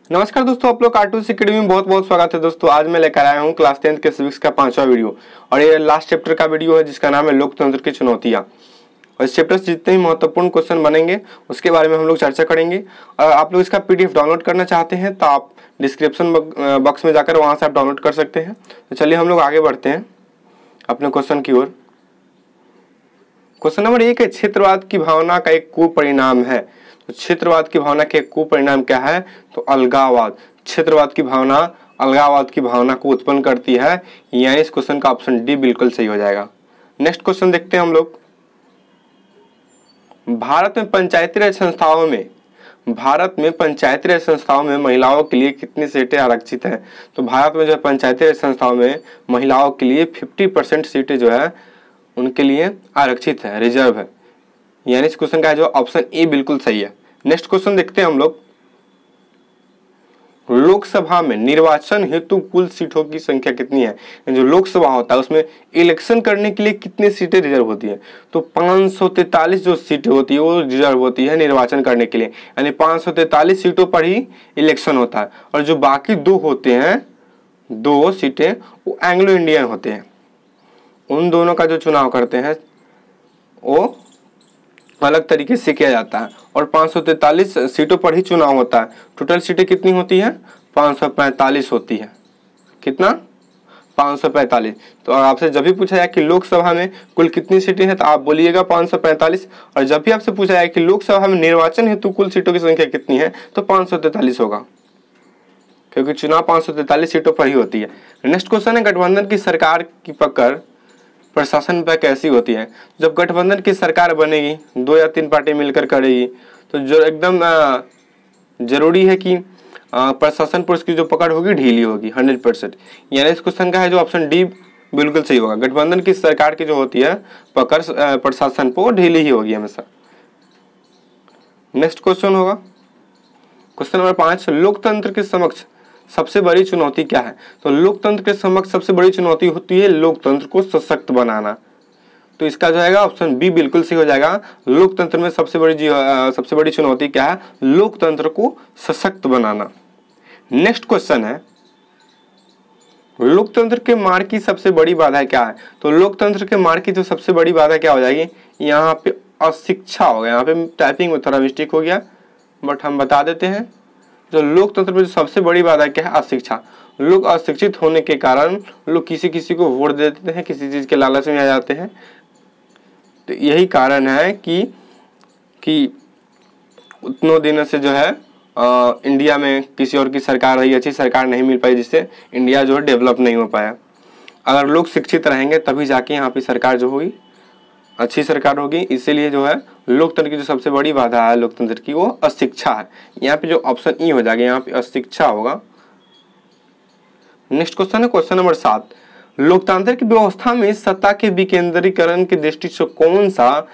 नमस्कार दोस्तों, आप लोग कार्टून अकेडमी में बहुत बहुत स्वागत है। दोस्तों आज मैं लेकर आया हूँ क्लास 10th के सिविक्स का 5वां वीडियो और ये लास्ट चैप्टर का वीडियो है जिसका नाम है लोकतंत्र की चुनौतियाँ। और इस चैप्टर से जितने भी महत्वपूर्ण क्वेश्चन बनेंगे उसके बारे में हम लोग चर्चा करेंगे। और आप लोग इसका PDF डाउनलोड करना चाहते हैं तो आप डिस्क्रिप्शन बॉक्स में जाकर वहाँ से आप डाउनलोड कर सकते हैं। तो चलिए हम लोग आगे बढ़ते हैं अपने क्वेश्चन की ओर। क्वेश्चन नंबर 1 है, क्षेत्रवाद की भावना का एक कुपरिणाम है। तो क्षेत्रवाद की भावना के कुपरिणाम क्या है? तो अलगाववाद। क्षेत्रवाद की भावना अलगाववाद की भावना को उत्पन्न करती है, यानी इस क्वेश्चन का ऑप्शन डी बिल्कुल सही हो जाएगा। नेक्स्ट क्वेश्चन देखते हैं हम लोग। भारत में पंचायती राज संस्थाओं में महिलाओं के लिए कितनी सीटें आरक्षित हैं? तो भारत में जो है पंचायती राज संस्थाओं में महिलाओं के लिए 50% सीटें जो है उनके लिए आरक्षित है, रिजर्व है, यानी इस क्वेश्चन का जो ऑप्शन ए बिल्कुल सही है। नेक्स्ट क्वेश्चन देखते हैं हम लोग। लोकसभा में निर्वाचन हेतु कुल सीटों की संख्या कितनी है? जो लोकसभा होता है उसमें इलेक्शन करने के लिए कितनी सीटें रिजर्व होती है? तो 543 जो सीटें होती है वो रिजर्व होती है निर्वाचन करने के लिए, यानी 543 सीटों पर ही इलेक्शन होता है। और जो बाकी दो होते हैं, दो सीटें, वो एंग्लो इंडियन होते हैं। उन दोनों का जो चुनाव करते हैं वो अलग तरीके से किया जाता है और 543 सीटों पर ही चुनाव होता है। टोटल सीटें कितनी होती है? 545 होती है। कितना? 545। तो आपसे जब भी पूछा जाए कि लोकसभा में कुल कितनी सीटें हैं तो आप बोलिएगा 545, और जब भी आपसे पूछा जाए कि लोकसभा में निर्वाचन हेतु कुल सीटों की संख्या कितनी है तो 543 होगा, क्योंकि चुनाव 543 सीटों पर ही होती है। नेक्स्ट क्वेश्चन है, गठबंधन की सरकार की पकड़ प्रशासन पर कैसी होती है? जब गठबंधन की सरकार बनेगी, 2 या 3 पार्टी मिलकर करेगी, तो जो एकदम जरूरी है कि प्रशासन पर उसकी जो पकड़ होगी ढीली होगी 100%, यानी इस क्वेश्चन का है जो ऑप्शन डी बिल्कुल सही होगा। गठबंधन की सरकार की जो होती है पकड़ प्रशासन पर ढीली ही होगी हमेशा। नेक्स्ट क्वेश्चन होगा क्वेश्चन नंबर 5, लोकतंत्र के समक्ष सबसे बड़ी चुनौती क्या है? तो लोकतंत्र के समक्ष सबसे बड़ी चुनौती होती है लोकतंत्र को सशक्त बनाना। तो इसका जो है ऑप्शन बी बिल्कुल सही हो जाएगा। लोकतंत्र में सबसे बड़ी चुनौती क्या है? लोकतंत्र को सशक्त बनाना। नेक्स्ट क्वेश्चन है, लोकतंत्र के मार्ग की सबसे बड़ी बाधा क्या है? तो लोकतंत्र के मार्ग की जो सबसे बड़ी बाधा क्या हो जाएगी? यहाँ पे अशिक्षा हो गया। यहाँ पे टाइपिंग में थोड़ा मिस्टेक हो गया, बट हम बता देते हैं। जो लोकतंत्र में जो सबसे बड़ी बात है क्या है? अशिक्षा। लोग अशिक्षित होने के कारण लोग किसी को वोट दे देते हैं, किसी चीज के लालच में आ जाते हैं। तो यही कारण है कि उतनों दिनों से जो है इंडिया में किसी और की सरकार रही, अच्छी सरकार नहीं मिल पाई, जिससे इंडिया जो है डेवलप नहीं हो पाया। अगर लोग शिक्षित रहेंगे तभी जाके यहाँ पे सरकार जो होगी अच्छी सरकार होगी। इसीलिए जो है लोकतंत्र की जो सबसे बड़ी बाधा है लोकतंत्र की वो अशिक्षा है। यहाँ पे जो ऑप्शन ई हो जाएगा, यहाँ पे अशिक्षा होगा। नेक्स्ट क्वेश्चन है क्वेश्चन नंबर 7, लोकतांत्रिक व्यवस्था में सत्ता के विकेंद्रीकरण की दृष्टि से कौन सा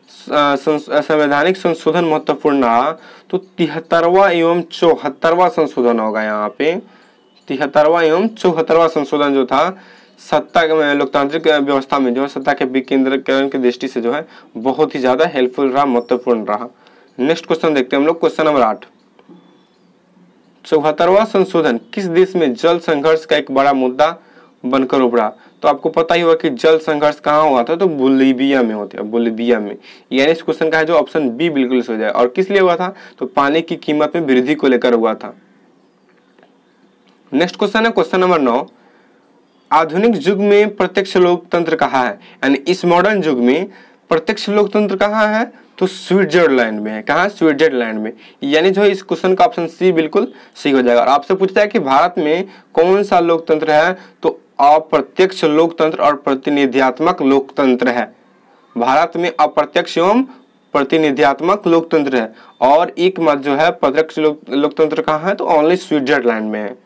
संवैधानिक संशोधन महत्वपूर्ण रहा? तो 73वां एवं 74वां संशोधन होगा। यहाँ पे 73वां एवं 74वां संशोधन जो था सत्ता लोकतांत्रिक व्यवस्था में जो है सत्ता के विकेंद्रीकरण की दृष्टि से जो है बहुत ही ज्यादा हेल्पफुल रहा, महत्वपूर्ण रहा। नेक्स्ट क्वेश्चन देखते हैं हम लोग क्वेश्चन नंबर 8, 74वां संशोधन किस देश में जल संघर्ष का एक बड़ा मुद्दा बनकर उभरा? तो आपको पता ही होगा कि जल संघर्ष कहाँ हुआ था? तो बोलिविया में होता है, बोलिविया में, यानी इस क्वेश्चन का है जो ऑप्शन बी बिल्कुल सही हो जाए। और किस लिए हुआ था? तो पानी की कीमत में वृद्धि को लेकर हुआ था। नेक्स्ट क्वेश्चन है क्वेश्चन नंबर 9, आधुनिक युग में प्रत्यक्ष लोकतंत्र कहाँ है? यानी इस मॉडर्न युग में प्रत्यक्ष लोकतंत्र कहाँ है? तो स्विट्जरलैंड में है। कहाँ? स्विट्जरलैंड में, यानी जो इस क्वेश्चन का ऑप्शन सी बिल्कुल सही हो जाएगा। और आपसे पूछता है कि भारत में कौन सा लोकतंत्र है? तो अप्रत्यक्ष लोकतंत्र और प्रतिनिधियात्मक लोकतंत्र है। भारत में अप्रत्यक्ष एवं प्रतिनिधियात्मक लोकतंत्र है, और एक मत जो है प्रत्यक्ष लोकतंत्र कहाँ है? तो ओनली स्विट्जरलैंड में है।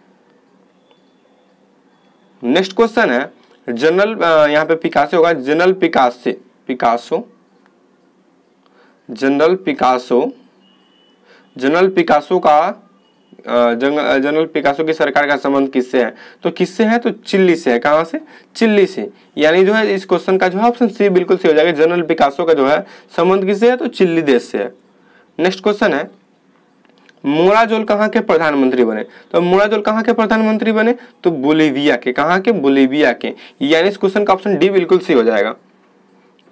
नेक्स्ट क्वेश्चन है जनरल, यहाँ पे पिकासो होगा, जनरल पिकासो की सरकार का संबंध किससे है? तो किससे है? तो चिली से है। कहाँ से? चिली से, यानी जो है इस क्वेश्चन का जो है ऑप्शन सी बिल्कुल सही हो जाएगा। जनरल पिकासो का जो है संबंध किससे है? तो चिली देश से है। नेक्स्ट क्वेश्चन है मोराजोल कहाँ के प्रधानमंत्री बने? तो मोराजोल कहाँ के प्रधानमंत्री बने? तो बोलीविया के। कहाँ के? बोलीविया के। यानी इस क्वेश्चन का ऑप्शन डी बिल्कुल सही हो जाएगा।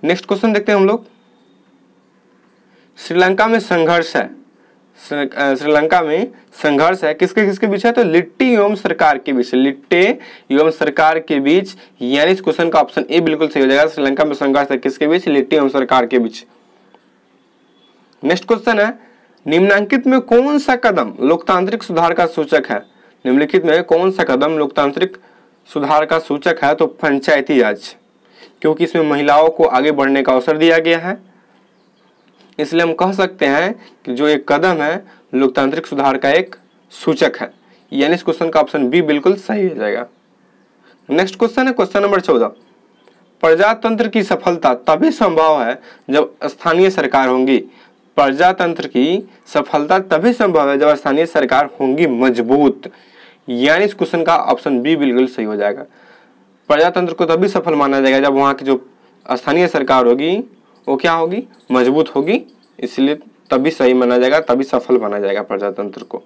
नेक्स्ट क्वेश्चन देखते हैं हम लोग। श्रीलंका में संघर्ष है, श्रीलंका में संघर्ष है किसके किसके बीच है? तो लिट्टी एवं सरकार के बीच, लिट्टे एवं सरकार के बीच। यानी इस क्वेश्चन का ऑप्शन ए बिल्कुल सही हो जाएगा। श्रीलंका में संघर्ष है किसके बीच? लिट्टी एवं सरकार के बीच। नेक्स्ट क्वेश्चन है, निम्नलिखित में कौन सा कदम लोकतांत्रिक सुधार का सूचक है? निम्नलिखित में कौन सा कदम लोकतांत्रिक सुधार का सूचक है? तो पंचायती राज, क्योंकि इसमें महिलाओं को आगे बढ़ने का अवसर दिया गया है, इसलिए हम कह सकते हैं कि जो एक कदम है लोकतांत्रिक सुधार का एक सूचक है। यानी इस क्वेश्चन का ऑप्शन बी बिल्कुल सही हो जाएगा। नेक्स्ट क्वेश्चन है क्वेश्चन नंबर 14। प्रजातंत्र की सफलता तभी संभव है जब स्थानीय सरकार होंगी। प्रजातंत्र की सफलता तभी संभव है जब स्थानीय सरकार होंगी मजबूत। यानी इस क्वेश्चन का ऑप्शन बी बिल्कुल सही हो जाएगा। प्रजातंत्र को तभी सफल माना जाएगा जब वहां की जो स्थानीय सरकार होगी वो क्या होगी? मजबूत होगी, इसलिए तभी सही माना जाएगा, तभी सफल माना जाएगा प्रजातंत्र को।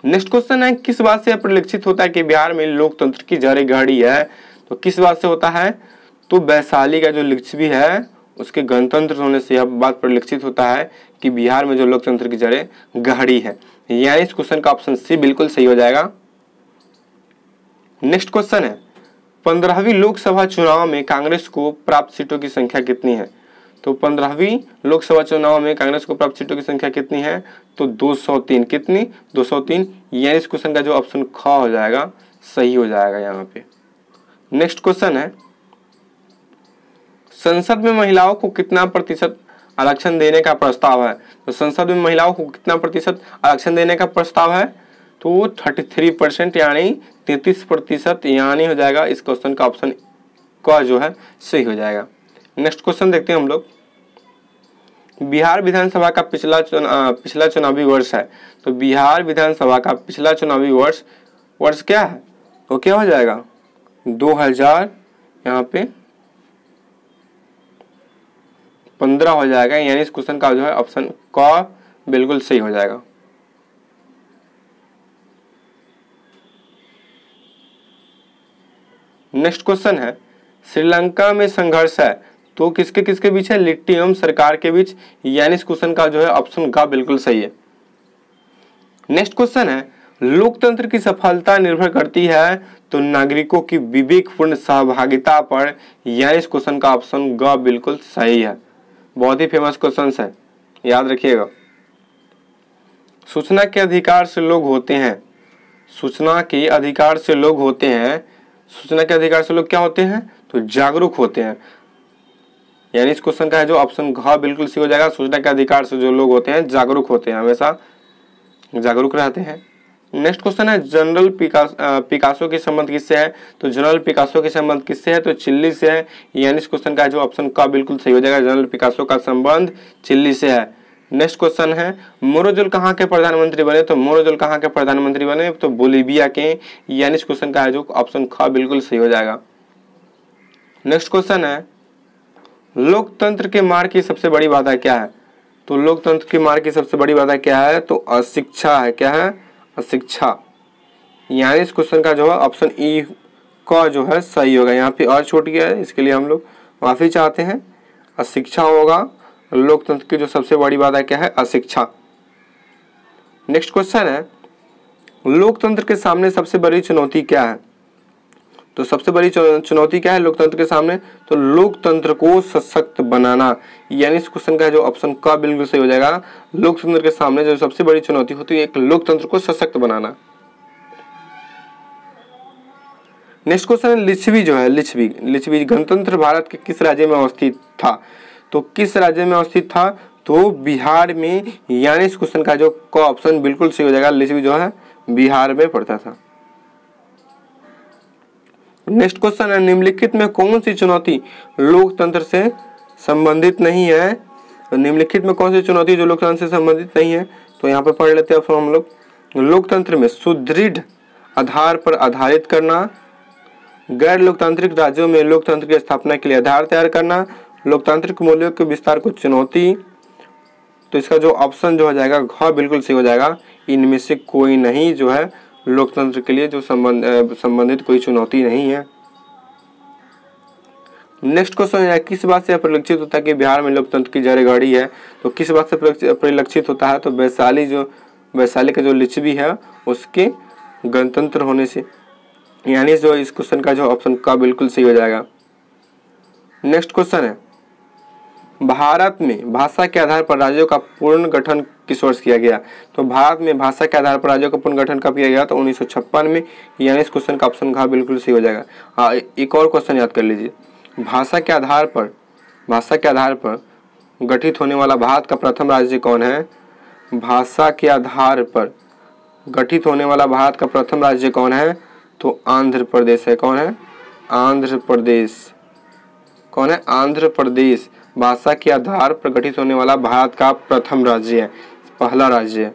नेक्स्ट क्वेश्चन है, किस बात से परिलक्षित होता है कि बिहार में लोकतंत्र की जड़ें गहरी है? तो किस बात से होता है? तो वैशाली का जो लिच्छवी है उसके गणतंत्र होने से यह बात परिलक्षित होता है कि बिहार में जो लोकतंत्र की जड़ें गहरी है। यानी इस क्वेश्चन का ऑप्शन सी बिल्कुल सही हो जाएगा। नेक्स्ट क्वेश्चन है, 15वीं लोकसभा चुनाव में कांग्रेस को प्राप्त सीटों की संख्या कितनी है? तो 15वीं लोकसभा चुनाव में कांग्रेस को प्राप्त सीटों की संख्या कितनी है? तो 203। कितनी? 203। यानी इस क्वेश्चन का जो ऑप्शन ख हो जाएगा सही हो जाएगा यहाँ पे। नेक्स्ट क्वेश्चन है, संसद में महिलाओं को कितना प्रतिशत आरक्षण देने का प्रस्ताव है? तो संसद में महिलाओं को कितना प्रतिशत आरक्षण देने का प्रस्ताव है? तो 33% यानी 33%। यानी हो जाएगा इस क्वेश्चन का ऑप्शन का जो है सही हो जाएगा। नेक्स्ट क्वेश्चन देखते हैं हम लोग। बिहार विधानसभा का पिछला चुनावी वर्ष है। तो बिहार विधानसभा का पिछला चुनावी वर्ष क्या है? तो क्या हो जाएगा? 2000 यहाँ पे 15 हो जाएगा। यानी इस क्वेश्चन का जो है ऑप्शन क बिल्कुल सही हो जाएगा। नेक्स्ट क्वेश्चन है, श्रीलंका में संघर्ष है तो किसके किसके बीच है? लिट्टी एवं सरकार के बीच। यानी इस क्वेश्चन का जो है ऑप्शन का बिल्कुल सही है। नेक्स्ट क्वेश्चन है, लोकतंत्र की सफलता निर्भर करती है तो नागरिकों की विवेकपूर्ण सहभागिता पर। यानी इस क्वेश्चन का ऑप्शन ग बिल्कुल सही है। बहुत ही फेमस क्वेश्चन है, याद रखिएगा। सूचना के अधिकार से लोग होते हैं, सूचना के अधिकार से लोग होते हैं, सूचना के अधिकार से लोग क्या होते हैं? तो जागरूक होते हैं। यानी इस क्वेश्चन का है जो ऑप्शन घ बिल्कुल सही हो जाएगा। सूचना के अधिकार से जो लोग होते हैं जागरूक होते हैं, हमेशा जागरूक रहते हैं। नेक्स्ट क्वेश्चन है, जनरल पिकासो के संबंध किससे है? तो जनरल पिकासो के संबंध किससे है? तो चिल्ली से है। यानी इस क्वेश्चन का जो ऑप्शन का बिल्कुल सही हो जाएगा। जनरल पिकासो का संबंध चिल्ली से है। नेक्स्ट क्वेश्चन है, मोराजोल कहाँ के प्रधानमंत्री बने? तो मोराजोल कहाँ के प्रधानमंत्री बने? तो बोलीविया के। यानी इस क्वेश्चन का है जो ऑप्शन ख बिल्कुल सही हो जाएगा। नेक्स्ट क्वेश्चन है, लोकतंत्र के मार्ग की सबसे बड़ी बाधा क्या है? तो लोकतंत्र के मार्ग की सबसे बड़ी बाधा क्या है? तो अशिक्षा है। क्या है? अशिक्षा। यानी इस क्वेश्चन का जो है ऑप्शन ई का जो है सही होगा। यहाँ पे और छूट गया है, इसके लिए हम लोग माफी चाहते हैं। अशिक्षा होगा। लोकतंत्र की जो सबसे बड़ी बाधा क्या है? अशिक्षा। नेक्स्ट क्वेश्चन है, लोकतंत्र के सामने सबसे बड़ी चुनौती क्या है? तो सबसे बड़ी चुनौती क्या है लोकतंत्र के सामने? तो लोकतंत्र को सशक्त बनाना। यानी इस क्वेश्चन का जो ऑप्शन का बिल्कुल सही हो जाएगा। लोकतंत्र के सामने जो सबसे बड़ी चुनौती होती है एक लोकतंत्र को सशक्त बनाना। नेक्स्ट क्वेश्चन है, लिच्छवी जो है लिच्छवी गणतंत्र भारत के किस राज्य में अवस्थित था? तो किस राज्य में अवस्थित था? तो बिहार में। यानी इस क्वेश्चन का जो का ऑप्शन बिल्कुल सही हो जाएगा। लिच्छवी जो है बिहार में पड़ता था। नेक्स्ट क्वेश्चन है, निम्नलिखित में कौन सी चुनौती लोकतंत्र से संबंधित नहीं है? तो निम्नलिखित में कौन सी चुनौती जो लोकतंत्र से संबंधित नहीं है? तो यहाँ पे पढ़ लेते हैं हम लोग। लोकतंत्र में सुदृढ़ आधार पर आधारित करना, गैर लोकतांत्रिक राज्यों में लोकतंत्र की स्थापना के लिए आधार तैयार करना, लोकतांत्रिक मूल्यों के विस्तार को चुनौती, तो इसका जो ऑप्शन जो हो जाएगा घ बिल्कुल सही हो जाएगा। इनमें से कोई नहीं जो है लोकतंत्र के लिए जो संबंधित कोई चुनौती नहीं है। नेक्स्ट क्वेश्चन है, किस बात से परिलक्षित होता है कि बिहार में लोकतंत्र की जड़ गड़ी है? तो किस बात से परिलक्षित होता है? तो वैशाली का जो लिच्छवी है उसके गणतंत्र होने से, यानी जो इस क्वेश्चन का जो ऑप्शन का बिल्कुल सही हो जाएगा। नेक्स्ट क्वेश्चन है, भारत में भाषा के आधार पर राज्यों का पुनर्गठन किस वर्ष किया गया? तो भारत में भाषा के आधार पर राज्यों का पुनर्गठन कब किया गया? तो 1956 में, यानी इस क्वेश्चन का ऑप्शन घ बिल्कुल सही हो जाएगा। हाँ, एक और क्वेश्चन याद कर लीजिए, भाषा के आधार पर गठित होने वाला भारत का प्रथम राज्य कौन है? भाषा के आधार पर गठित होने वाला भारत का प्रथम राज्य कौन है? तो आंध्र प्रदेश है। कौन है? आंध्र प्रदेश। कौन है? आंध्र प्रदेश भाषा के आधार पर गठित होने वाला भारत का प्रथम राज्य है, पहला राज्य है।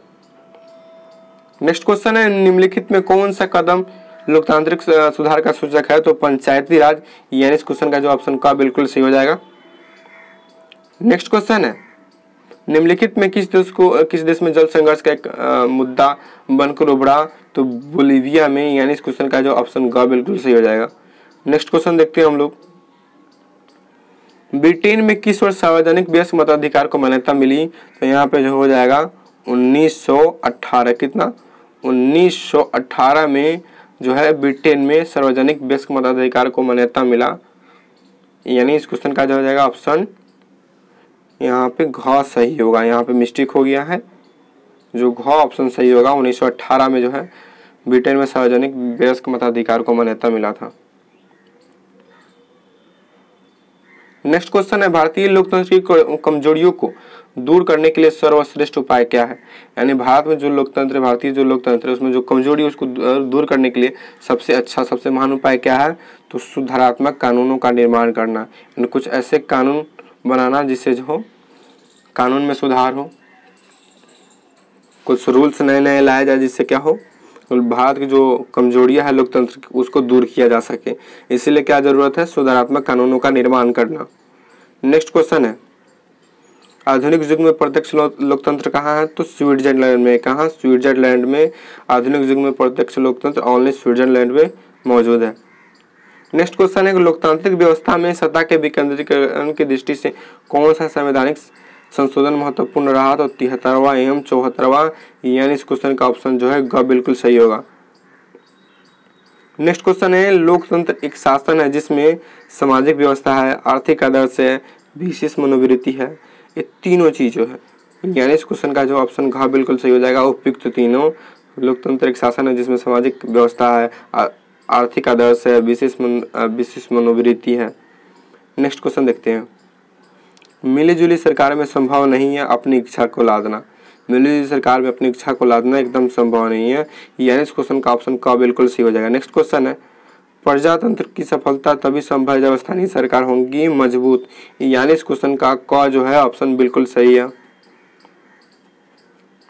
नेक्स्ट क्वेश्चन है, निम्नलिखित में कौन सा कदम लोकतांत्रिक सुधार का सूचक है? तो पंचायती राज, यानी इस क्वेश्चन का जो ऑप्शन का बिल्कुल सही हो जाएगा। नेक्स्ट क्वेश्चन है, निम्नलिखित में किस देश में जल संघर्ष का एक मुद्दा बनकर उभरा? तो बोलीविया में, यानी इस क्वेश्चन का जो ऑप्शन ग बिल्कुल सही हो जाएगा। नेक्स्ट क्वेश्चन देखते हैं हम लोग, ब्रिटेन में किस वर्ष सार्वजनिक वयस्क मताधिकार को मान्यता मिली? तो यहाँ पे जो हो जाएगा 1918। कितना? 1918 में जो है ब्रिटेन में सार्वजनिक वयस्क मताधिकार को मान्यता मिला, यानी इस क्वेश्चन का जो हो जाएगा ऑप्शन यहाँ पे घ सही होगा। यहाँ पे मिस्टेक हो गया है, जो घ ऑप्शन सही होगा। 1918 में जो है ब्रिटेन में सार्वजनिक वयस्क मताधिकार को मान्यता मिला था। नेक्स्ट क्वेश्चन है, भारतीय लोकतंत्र की कमजोरियों को दूर करने के लिए सर्वश्रेष्ठ उपाय क्या है? यानी भारतीय जो लोकतंत्र है उसमें जो कमजोरी है उसको दूर करने के लिए सबसे अच्छा, सबसे महान उपाय क्या है? तो सुधारात्मक कानूनों का निर्माण करना, यानी कुछ ऐसे कानून बनाना जिससे जो कानून में सुधार हो, कुछ रूल्स नए नए लाए जाए जिससे क्या हो, भारत की जो कमजोरियां है लोकतंत्र की उसको दूर किया जा सके। इसीलिए क्या जरूरत है? सुधारात्मक कानूनों का निर्माण करना। नेक्स्ट क्वेश्चन है, आधुनिक युग में प्रत्यक्ष लोकतंत्र कहाँ है? तो स्विट्जरलैंड में। कहाँ? स्विट्जरलैंड में आधुनिक युग में प्रत्यक्ष लोकतंत्र ओनली स्विट्जरलैंड में मौजूद है। नेक्स्ट क्वेश्चन है, लोकतांत्रिक व्यवस्था में सत्ता के विकेंद्रीकरण की दृष्टि से कौन सा संवैधानिक संशोधन महत्वपूर्ण रहा? तो 73वां एवं 74वां, यानी इस क्वेश्चन का ऑप्शन जो है ग बिल्कुल सही होगा। नेक्स्ट क्वेश्चन है, लोकतंत्र एक शासन है जिसमें सामाजिक व्यवस्था है, आर्थिक आदर्श है, विशेष मनोवृत्ति है, ये तीनों चीजों है, यानी इस क्वेश्चन का जो ऑप्शन घ बिल्कुल सही हो जाएगा। उपयुक्त तीनों, लोकतंत्र एक शासन है जिसमें सामाजिक व्यवस्था है, आर्थिक आदर्श है, विशेष मनोवृत्ति है। नेक्स्ट क्वेश्चन देखते हैं, मिलीजुली सरकार में संभव नहीं है अपनी इच्छा को लादना। मिलीजुली सरकार में अपनी इच्छा को लादना एकदम संभव नहीं है, यानी इस क्वेश्चन का ऑप्शन क बिल्कुल सही हो जाएगा। नेक्स्ट क्वेश्चन है, प्रजातंत्र की सफलता तभी संभव है जब स्थानीय सरकार होंगी मजबूत, यानी इस क्वेश्चन का क जो है ऑप्शन बिल्कुल सही है।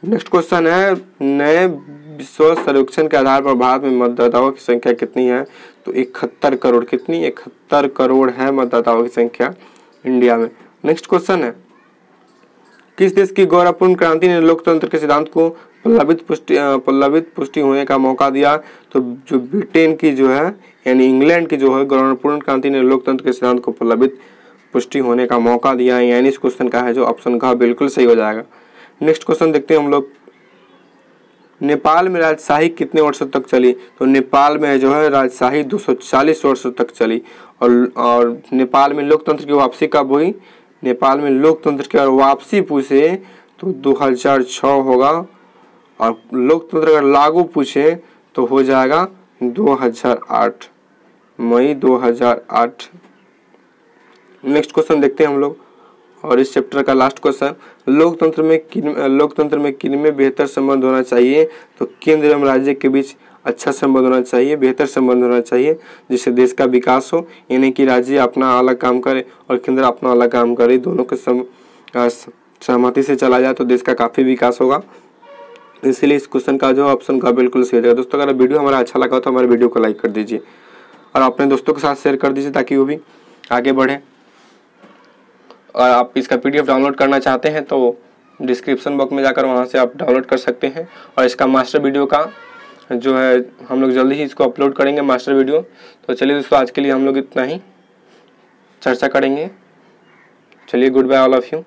नेक्स्ट क्वेश्चन है, नए विश्व सर्वेक्षण के आधार पर भारत में मतदाताओं की संख्या कितनी है? तो 71 करोड़। कितनी? 71 करोड़ है मतदाताओं की संख्या इंडिया में। नेक्स्ट क्वेश्चन है, किस देश की गौरवपूर्ण क्रांति ने लोकतंत्र के सिद्धांत को पल्लवित पुष्टि होने का मौका दिया? तो जो ब्रिटेन की जो है, यानी इंग्लैंड की जो है गौरवपूर्ण क्रांति ने लोकतंत्र के सिद्धांत को पल्लवित पुष्टि होने का मौका दिया, यानी इस क्वेश्चन का है जो ऑप्शन घ बिल्कुल सही हो जाएगा। नेक्स्ट क्वेश्चन देखते हैं हम लोग, नेपाल में राजशाही कितने वर्षों तक चली? तो नेपाल में जो है राजशाही 240 वर्षों तक चली। और नेपाल में लोकतंत्र की वापसी कब हुई? नेपाल में लोकतंत्र की वापसी पूछे तो 2006 होगा, और लोकतंत्र अगर लागू पूछे तो हो जाएगा 2008, मई 2008। नेक्स्ट क्वेश्चन देखते हैं हम लोग, और इस चैप्टर का लास्ट क्वेश्चन, लोकतंत्र में किन में बेहतर संबंध होना चाहिए? तो केंद्र एवं राज्य के बीच अच्छा संबंध होना चाहिए, बेहतर संबंध होना चाहिए, जिससे देश का विकास हो, यानी कि राज्य अपना अलग काम करे और केंद्र अपना अलग काम करे, दोनों के सहमति से चला जाए तो देश का काफ़ी विकास होगा। इसलिए इस क्वेश्चन का जो ऑप्शन का बिल्कुल सही है। दोस्तों, अगर वीडियो हमारा अच्छा लगा तो हमारे वीडियो को लाइक कर दीजिए और अपने दोस्तों के साथ शेयर कर दीजिए ताकि वो भी आगे बढ़े। और आप इसका PDF डाउनलोड करना चाहते हैं तो डिस्क्रिप्शन बॉक्स में जाकर वहाँ से आप डाउनलोड कर सकते हैं। और इसका मास्टर वीडियो का जो है हम लोग जल्दी ही इसको अपलोड करेंगे मास्टर वीडियो। तो चलिए दोस्तों, आज के लिए हम लोग इतना ही चर्चा करेंगे। चलिए, good bye all of you.